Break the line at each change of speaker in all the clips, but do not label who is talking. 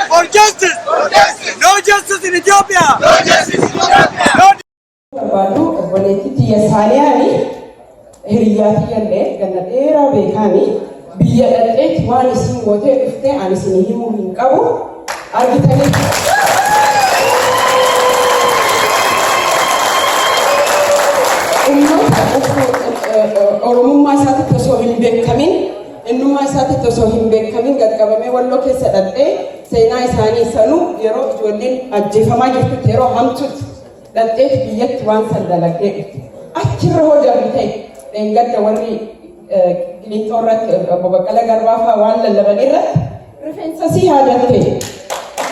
For justice! No justice in Ethiopia! No justice in Ethiopia!
Baadu obboleettii Yasaaliyaanii hiriyaatiyyallee ganna dheeraa beekanii biyya dhaqeetti waan isin gootee dhuftee ani isin himuu hin qabu argitanii Oromummaa isaatti osoo hin beekamin eenyummaa isaatti osoo hin beekamin qaqqabamee walloo keessa dhaqee seenaa isaanii sanuu yeroo ijoolleen ajjeefamaa jirtutti yeroo hamtuutti dhaqee biyyatti waan san dalagee achirra hoo darbi ta'e dheengadda warri Qiliinxoo irratti obbo Baqqalaa Garbaa fa'aa waan lallaban irratti rifeensa sii haadatte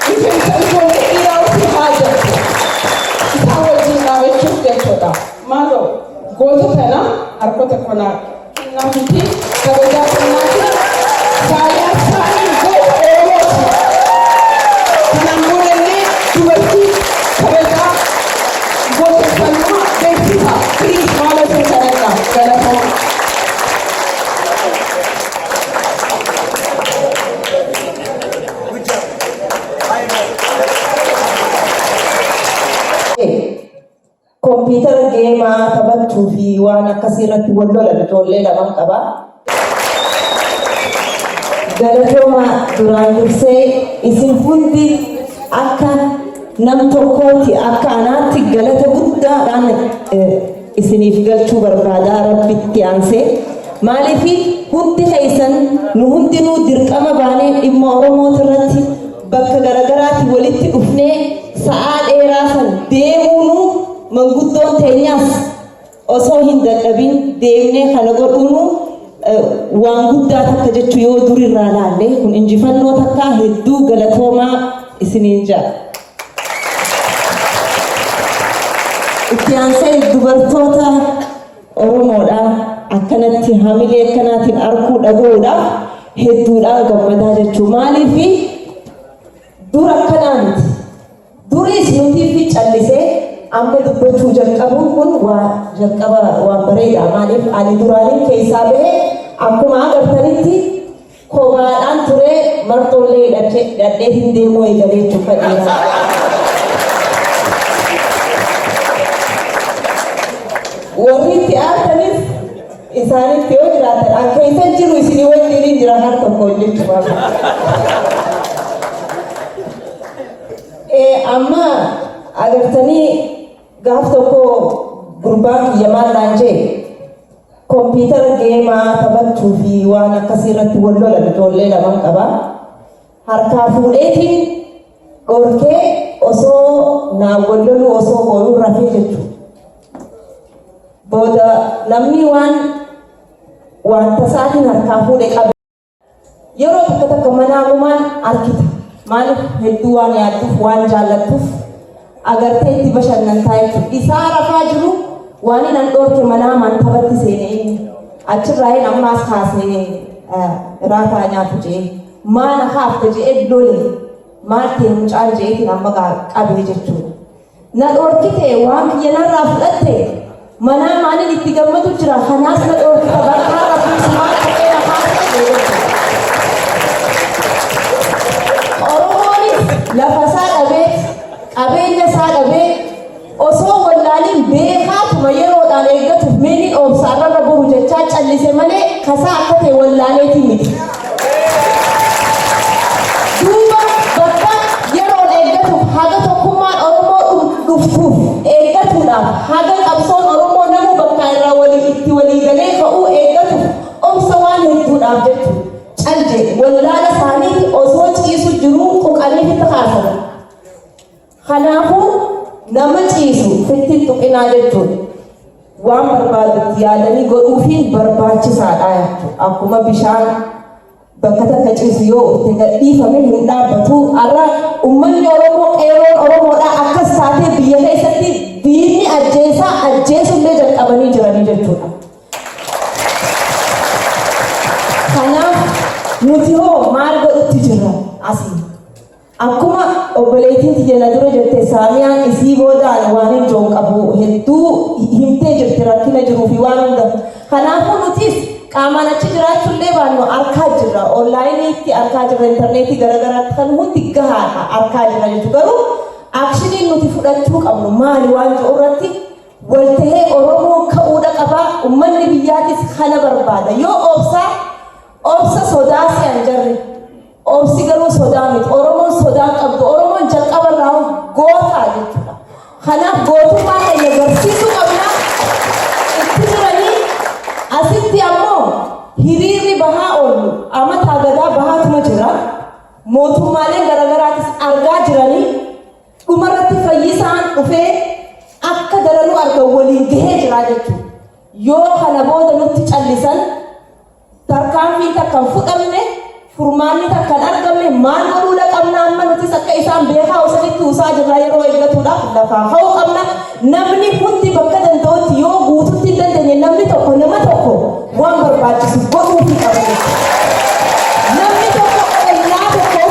rifeensa ijoollee dhiiraa ofii haadatte isaa wajjin dhaabachuuf jechuudha maaloo goototana harkota konaa naafiti kabajaa konaatii faayaa isaanii goota Oromooti kanaan boodallee dubartii kabajaa goototannaa beeksisa firiis maala seesanadha galatama.
Kompiitara geemaa taphachuu fi waan akkasii irratti wal lolan ijoollee lama qaba. Galatooma duraan dursee isin hundi akka nam tokkooti akka anaatti galata guddaadhaan isiniif galchuu barbaadaa rabbitti aansee maaliif hundi keessan nu hundinuu dirqama baanee dhimma Oromoo irratti bakka garagaraatti walitti dhufnee sa'aa dheeraa san deemuunu manguddoon teenyaas osoo hin dadhabin deemnee kana godhuunu waan guddaa takka jechuu yoo durirraa laallee kun injifannoo takka hedduu galatoomaa isiniin jira. Itti aansee dubartoota Oromoodha akkanatti hamilee akkanaatiin arguu dhaga'uudhaaf hedduudhaa gammadaa jechuu maaliif dur akkanaanti duris nuti fi callisee amma dubbachuu jalqabuun kun jalqaba waan bareeda maaliif ani duraaniin keessaa bahee akkuma agartanitti kophaadhaan ture marxoollee hidhadhee hin deemuu eegalee jechuudha fadhiidha. Warri itti aartanis isaanitti yoo jiraatan akka isan jiru isinii wajjin jira har tokko jechuudha. Amma agartanii gaaf tokko gurbaa kiyya maallaan jee kompiitara geemaa taphachuu fi waan akkasii irratti wal lolan ijoollee lama qaba. Harkaa fuudheetiin dhorkee osoo naa wal loluu osoo hooluu rafee jechuudha. Booda namni waan tasaatiin harkaa fuudhee qabe yeroo takka manaamumaan arkita maaliif hedduu waan yaadduuf waan jaallattuuf agartee itti bashannantaa jechuudha. Isaa rafaa jiru waan inni dhorke manaamaan taphatti seenee achirraa hin ammaas kaasee raataa nyaatu jee maana haafte jee lole maal ta'e mucaan jeetiin amma qabee jechuudha. Na dhorkite waan kiyyanarraa fudhatte manaa maaliin itti gammadu jira kanaas na dhorkita bakka rafuus maal ta'ee na haafte Oromoonis lafa isaa dhabee qabeenya isaa dhabee osoo wallaaliin beekaatuma yeroodhaan eeggatuuf meeniin oomsaarra boru jechaa callise malee kasaa akka ta'e wallaaleetii miti. Duuba bakka yeroon eeggatuuf haga tokkummaan Oromoo dhuftuuf eeggatuudhaaf haga qabsoon Oromoo namuu bakka irraa itti walii galee ka'uu eeggatuuf obsa waan hedduudhaaf jechuudha. Calje wallaala isaanii osoo ciisu jiruu tuqanii itti kaasan. Kanaafuu nama ciisu fitti tuqinaa jechuudha. Waan barbaadutti yaadanii godhuufiin barbaachisaadha jechuudha. Akkuma bishaan bakka takka ciisu yoo itti gadhiifame hin dhaabbatu. Har'a uummanni Oromoo qeerroon Oromoodhaa akkas taatee biyya keessatti diinni ajjeesullee jalqabanii jiranii jechuudha. Kanaaf nuti hoo maal godhutti jirra asii? akkuma obboleettiin tiyya dura jette Saamiyaan isii boodaan waan hin joon qabu hedduu himtee jirti rakkina jiruu fi waan hunda. Kanaafuu nutis qaamaan achi jiraachuullee baannu arkaa jirra. Onlaayiniitti arkaa jirra, intarneetii garaagaraatti kan hundi gahaadha arkaa jirra jechuudha. Garuu akshiniin nuti fudhachuu qabnu maali waan jiru irratti waltahee Oromoo ka'uudha qaba. Uummanni biyyaatis kana barbaada. Yoo obsa sodaa si'an jarri. Obsi garuu sodaa miti. Oromoon sodaa qabdu. Oromoon jalqaba irraa gootaa jechuudha. Kanaaf gootummaa keenya barsiisuu qabna. Itti jiranii asitti ammoo hiriirri bahaa oolu amataa gadaa bahaatuma jira. Mootummaaleen garaagaraatis argaa jiranii dhumarratti fayyisaan dhufee akka dalaluu argan waliin gahee jira jechuudha. Yoo kana booda nutti callisan tarkaanfii takkan fudhamne furmaanni takkan argamne maal godhuudha qabna amma nutis akka isaan beekaa osanitti usaa jirra yeroo eeggatuudhaaf lafaa ka'uu qabna. Namni hundi bakka danda'utti yoo guututti hin dandeenye namni tokko nama tokko waan barbaachisu godhuufi qabna. Namni tokko ollaa tokko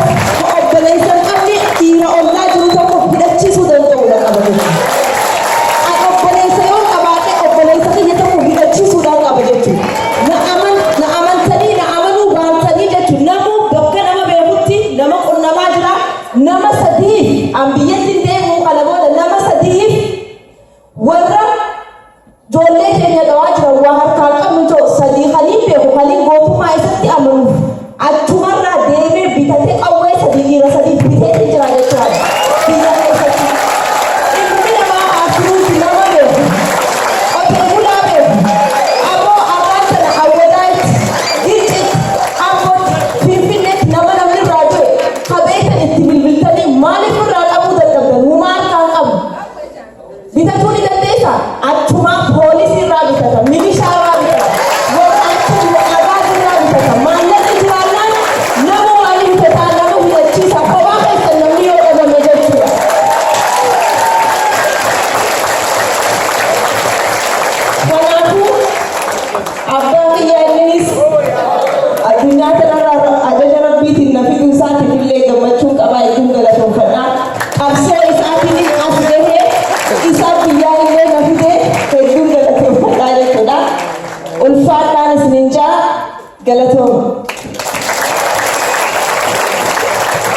obboleessa hin qabne dhiira ollaa jiru tokko hidhachiisuu danda'uudha qaba jechuudha. Obboleessa yoo qabaate obboleessa kiyya tokko hidhachiisuudhaan qaba jechuudha. Na amantanii na amanuu baantanii jechuudha. Namuu bakka nama beekutti nama qunnamaa jira. Nama sadiif an biyyatti deemuu kana booda nama sadiif warra